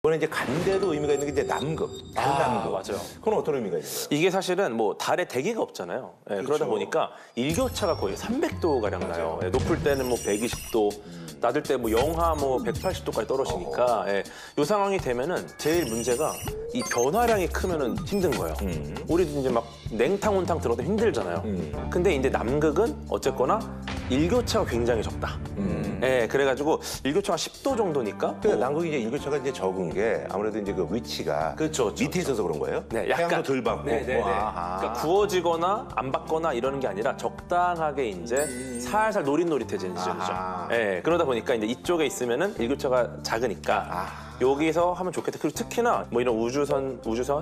이번에 이제 간대도 의미가 있는 게 이제 남극, 달남극. 맞아요. 그건 어떤 의미가 있어요? 이게 사실은 뭐 달에 대기가 없잖아요. 예, 그렇죠. 그러다 보니까 일교차가 거의 300도 가량 나요. 예, 높을 때는 뭐 120도, 낮을 때 뭐 영하 뭐 180도까지 떨어지니까 이 상황이 되면은 제일 문제가 이 변화량이 크면은 힘든 거예요. 우리도 이제 막 냉탕 온탕 들어도 힘들잖아요. 근데 이제 남극은 어쨌거나 일교차가 굉장히 적다. 예, 그래가지고 일교차가 10도 정도니까. 그러니까 남극이 이제 일교차가 이제 적은 게 아무래도 이제 그 위치가 그렇죠. 밑에 있어서 그런 거예요? 네, 태양도 덜 받고. 네네네. 아하. 그러니까 구워지거나 안 받거나 이러는 게 아니라 적당하게 이제 살살 노릿노릿해지는 지점이죠. 아하. 예, 그러다 보니까 이제 이쪽에 있으면은 일교차가 작으니까 여기서 하면 좋겠다. 그리고 특히나 뭐 이런 우주선,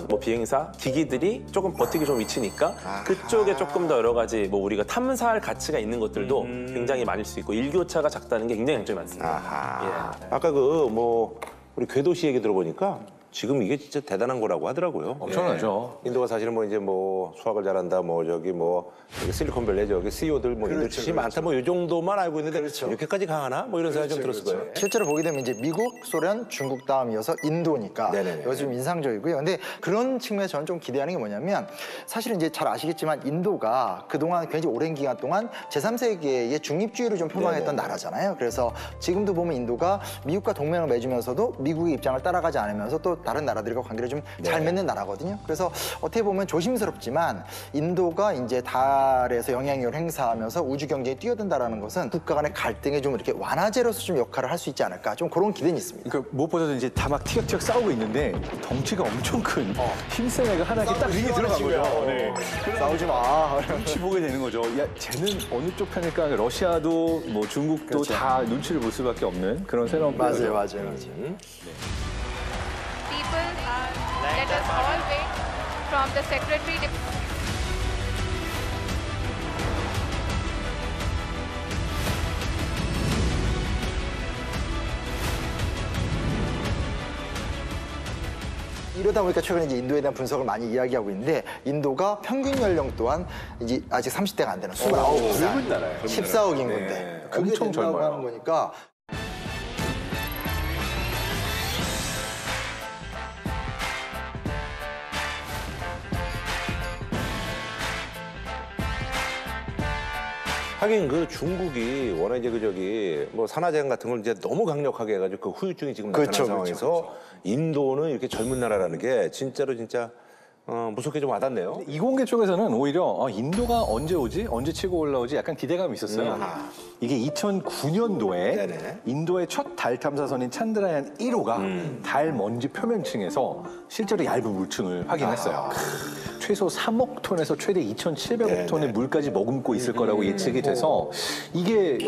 뭐 비행사, 기기들이 조금 버티기 좋은 위치니까 그쪽에 조금 더 여러 가지 뭐 우리가 탐사할 가치가 있는 것들도 굉장히 많을 수 있고 일교차가 작다는 게 굉장히 장점이 많습니다. 아하. 아까 그 뭐 우리 궤도씨 얘기 들어보니까 지금 이게 진짜 대단한 거라고 하더라고요. 엄청나죠. 인도가 사실은 뭐 이제 뭐 수학을 잘한다, 뭐 저기 뭐 여기 실리콘밸리 저기 CEO들 뭐 인도 출신이 많다, 뭐 이 정도만 알고 있는데 이렇게까지 강하나? 뭐 이런 생각이 좀 들었을 거예요. 실제로 보게 되면 이제 미국, 소련, 중국 다음 이어서 인도니까 네네네. 이거 좀 인상적이고요. 근데 그런 측면에서 저는 좀 기대하는 게 뭐냐면 사실은 이제 잘 아시겠지만 인도가 그동안 굉장히 오랜 기간 동안 제3세계의 중립주의를 좀 표방했던 나라잖아요. 그래서 지금도 보면 인도가 미국과 동맹을 맺으면서도 미국의 입장을 따라가지 않으면서 또 다른 나라들과 관계를 좀 잘 맺는 나라거든요. 그래서 어떻게 보면 조심스럽지만 인도가 이제 달에서 영향력을 행사하면서 우주 경쟁에 뛰어든다라는 것은 국가 간의 갈등에 좀 이렇게 완화제로서 좀 역할을 할 수 있지 않을까. 좀 그런 기대는 있습니다. 그러니까 무엇보다도 이제 다 막 티격태격 싸우고 있는데 덩치가 엄청 큰 힘센 애가 하나 이렇게 딱 링에 들어간 거죠. 네. 싸우지 마. 눈치 보게 되는 거죠. 야, 쟤는 어느 쪽 편일까? 러시아도 뭐 중국도 다 눈치를 볼 수밖에 없는 그런 새로운 맞아요. People, let us all wait from the Secretary. 이러다 보니까 최근에 이제 인도에 대한 분석을 많이 이야기하고 있는데 인도가 평균 연령 또한 이제 아직 30대가 안 되는 29살. 젊은 나라예요. 14억 인구인데. 그게 엄청 된다고 젊어요. 하는 거니까 하긴 그 중국이 워낙 이제 그 저기 뭐 산화제한 같은 걸 이제 너무 강력하게 해가지고 그 후유증이 지금 나타난 상황에서 인도는 이렇게 젊은 나라라는 게 진짜로 진짜 무섭게 좀 와닿네요. 이공계 쪽에서는 오히려 인도가 언제 오지? 언제 치고 올라오지? 약간 기대감이 있었어요. 이게 2009년도에 네네. 인도의 첫 달 탐사선인 찬드라얀 1호가 달 먼지 표면층에서 실제로 얇은 물층을 확인했어요. 최소 3억 톤에서 최대 2,700억 톤의 물까지 머금고 있을 거라고 예측이 돼서 이게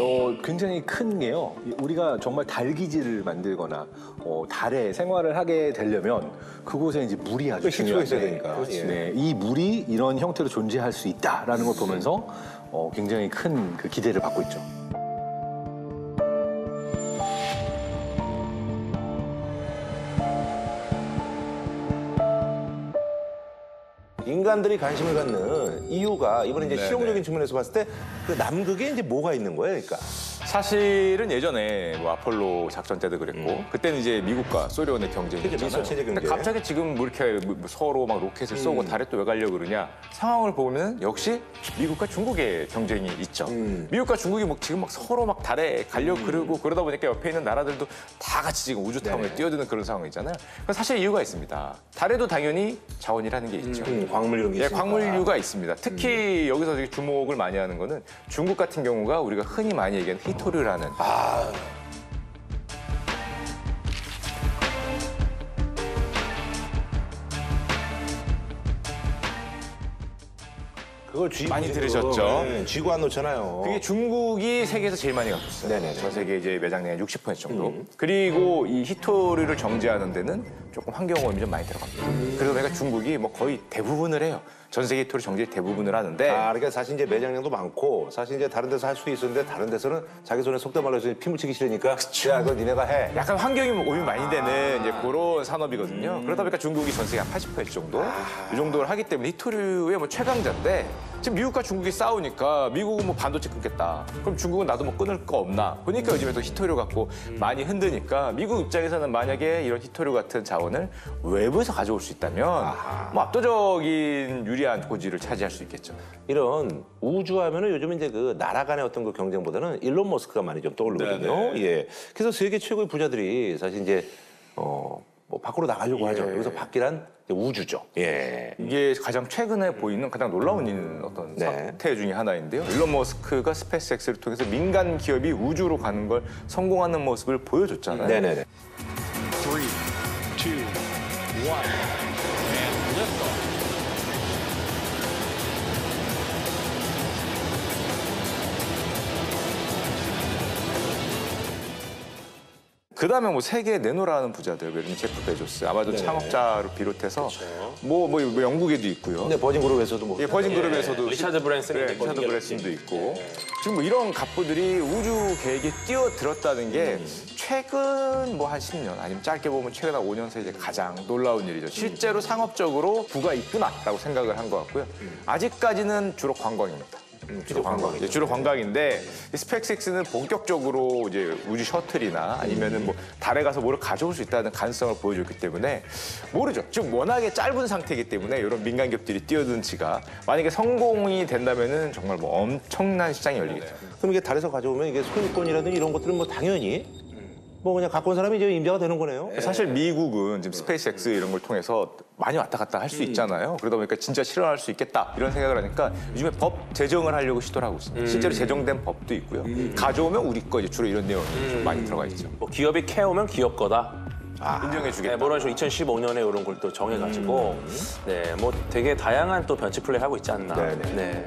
굉장히 큰 게요. 우리가 정말 달 기지를 만들거나 달에 생활을 하게 되려면 그곳에 이제 물이 아주 식수가 있어야 중요한데 되니까. 예. 네, 이 물이 이런 형태로 존재할 수 있다라는 걸 보면서 굉장히 큰 그 기대를 받고 있죠. 인간들이 관심을 갖는 이유가 이번에 이제 실용적인 측면에서 봤을 때 그 남극에 이제 뭐가 있는 거예요, 그러니까? 사실은 예전에 뭐 아폴로 작전 때도 그랬고 그때는 이제 미국과 소련의 경쟁이었잖아요. 미소체제 경쟁. 근데 갑자기 지금 뭐 이렇게 서로 막 로켓을 쏘고 달에 또 왜 가려고 그러냐 상황을 보면 역시 미국과 중국의 경쟁이 있죠. 미국과 중국이 뭐 지금 막 서로 막 달에 가려고 그러고 그러다 보니까 옆에 있는 나라들도 다 같이 지금 우주탐을 뛰어드는 그런 상황이잖아요. 그래서 사실 이유가 있습니다. 달에도 당연히 자원이라는 게 있죠. 광물 이런 게 예, 있으니까. 광물류가 있습니다. 특히 여기서 되게 주목을 많이 하는 거는 중국 같은 경우가 우리가 흔히 많이 얘기하는 히토류라는 그걸 쥐고 많이 지금, 들으셨죠? 쥐고 안 놓잖아요. 그게 중국이 세계에서 제일 많이 갖고 있어요. 네네네. 전 세계 이제 매장량의 60% 정도. 그리고 이 히토류를 정제하는 데는 조금 환경오염이 좀 많이 들어갑니다. 그러다 보니까 중국이 뭐 거의 대부분을 해요. 전 세계 히토류 정제 대부분을 하는데 그러니까 사실 이제 매장량도 많고 사실 이제 다른 데서 할 수도 있었는데 다른 데서는 자기 손에 속된 말로 해서 피 묻히기 싫으니까 야, 그건 니네가 해. 약간 환경이 오염이 많이 되는 이제 그런 산업이거든요. 그러다 보니까 중국이 전 세계 한 80% 정도 이 정도를 하기 때문에 히토류의 뭐 최강자인데 지금 미국과 중국이 싸우니까 미국은 뭐 반도체 끊겠다. 그럼 중국은 나도 뭐 끊을 거 없나? 그러니까 요즘에 또 히토류 갖고 많이 흔드니까 미국 입장에서는 만약에 이런 히토류 같은 자원을 외부에서 가져올 수 있다면 뭐 압도적인 유리한 고지를 차지할 수 있겠죠. 이런 우주하면은 요즘 이제 그 나라 간의 어떤 그 경쟁보다는 일론 머스크가 많이 좀 떠오르거든요. 예. 그래서 세계 최고의 부자들이 사실 이제 뭐 밖으로 나가려고 하죠. 여기서 밖이란 이제 우주죠. 예. 이게 가장 최근에 보이는 가장 놀라운 어떤 네. 사태 중에 하나인데요. 일론 머스크가 스페이스X를 통해서 민간 기업이 우주로 가는 걸 성공하는 모습을 보여줬잖아요. 네네네. 3, 2, 1, and liftoff. 그다음에 뭐 세계에 내놓으라는 부자들, 예를 들면 제프 베조스, 아마존 창업자를 비롯해서 뭐 영국에도 있고요. 근데 버진그룹에서도 뭐 예, 버진그룹에서도 리차드 브랜슨이 네, 이제 리차드 거기 브랜슨도 있고 지금 뭐 이런 갑부들이 우주 계획에 뛰어들었다는 게 최근 뭐 한 10년 아니면 짧게 보면 최근 한 5년 사이에 가장 놀라운 일이죠. 실제로 상업적으로 부가 있구나라고 생각을 한 것 같고요. 아직까지는 주로 관광입니다. 주로 관광. 주로 관광인데 이 스페이스X는 본격적으로 이제 우주 셔틀이나 아니면은 뭐 달에 가서 뭐를 가져올 수 있다는 가능성을 보여줬기 때문에 모르죠. 지금 워낙에 짧은 상태이기 때문에 이런 민간 기업들이 뛰어든지가 만약에 성공이 된다면은 정말 뭐 엄청난 시장이 열리겠죠. 그럼 이게 달에서 가져오면 이게 소유권이라든지 이런 것들은 뭐 당연히 뭐 그냥 갖고 온 사람이 이제 임자가 되는 거네요. 사실 미국은 지금 스페이스X 이런 걸 통해서 많이 왔다 갔다 할 수 있잖아요. 그러다 보니까 진짜 실현할 수 있겠다 이런 생각을 하니까 요즘에 법 제정을 하려고 시도를 하고 있습니다. 실제로 제정된 법도 있고요. 가져오면 우리 거 이제 주로 이런 내용이 좀 많이 들어가 있죠. 뭐 기업이 캐오면 기업 거다. 인정해주겠다. 네, 뭐 이런 식으로 2015년에 이런 걸 또 정해가지고 네, 뭐 되게 다양한 또 변칙 플레이 하고 있지 않나. 네네. 네.